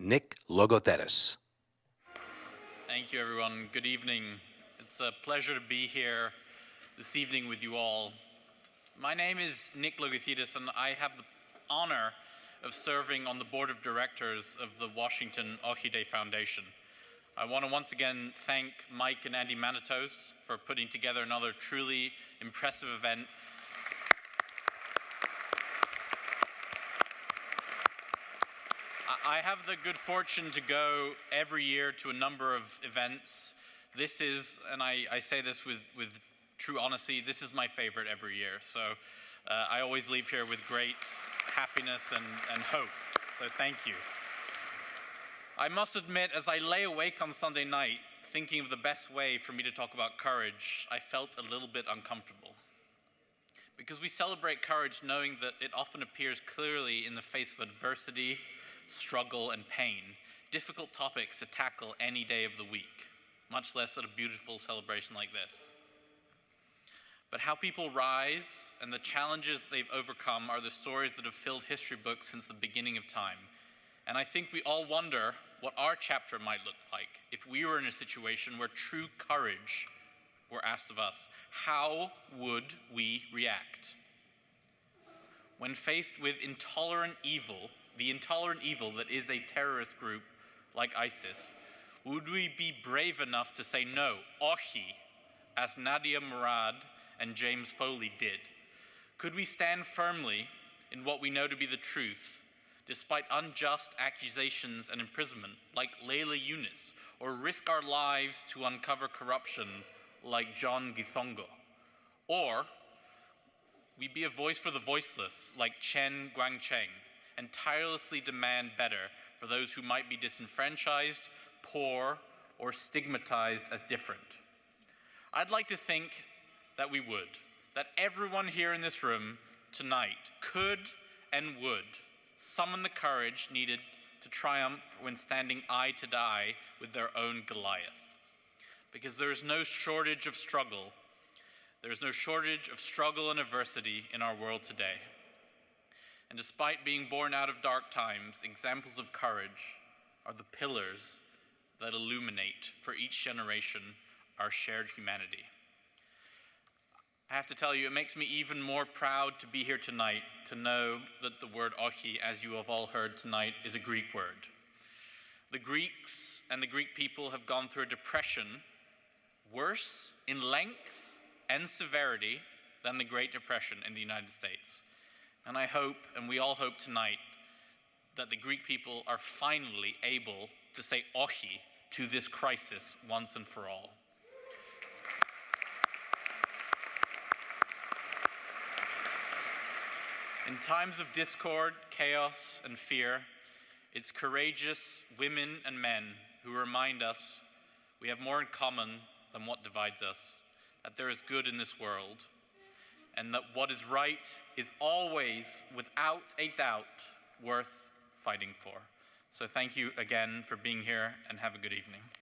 Nick Logothetis. Thank you, everyone. Good evening. It's a pleasure to be here this evening with you all. My name is Nick Logothetis, and I have the honor of serving on the board of directors of the Washington Orchidee Foundation. I want to once again thank Mike and Andy Manitos for putting together another truly impressive event. I have the good fortune to go every year to a number of events. This is, and I say this with true honesty, this is my favorite every year. So I always leave here with great happiness and hope. So thank you. I must admit, as I lay awake on Sunday night, thinking of the best way for me to talk about courage, I felt a little bit uncomfortable. Because we celebrate courage knowing that it often appears clearly in the face of adversity, struggle, and pain, difficult topics to tackle any day of the week, much less at a beautiful celebration like this. But how people rise and the challenges they've overcome are the stories that have filled history books since the beginning of time. And I think we all wonder what our chapter might look like if we were in a situation where true courage were asked of us. How would we react? When faced with intolerant evil, the intolerant evil that is a terrorist group like ISIS, would we be brave enough to say no, Ohi, as Nadia Murad and James Foley did? Could we stand firmly in what we know to be the truth, despite unjust accusations and imprisonment like Leila Yunus, or risk our lives to uncover corruption like John Githongo? Or we be a voice for the voiceless like Chen Guangcheng and tirelessly demand better for those who might be disenfranchised, poor, or stigmatized as different? I'd like to think that we would, that everyone here in this room tonight could and would summon the courage needed to triumph when standing eye to eye with their own Goliath. Because there is no shortage of struggle. There is no shortage of struggle and adversity in our world today. And despite being born out of dark times, examples of courage are the pillars that illuminate for each generation our shared humanity. I have to tell you, it makes me even more proud to be here tonight to know that the word Ohi, as you have all heard tonight, is a Greek word. The Greeks and the Greek people have gone through a depression worse in length and severity than the Great Depression in the United States. And I hope, and we all hope tonight, that the Greek people are finally able to say Ohi to this crisis once and for all. In times of discord, chaos, and fear, it's courageous women and men who remind us we have more in common than what divides us, that there is good in this world, and that what is right is always, without a doubt, worth fighting for. So thank you again for being here, and have a good evening.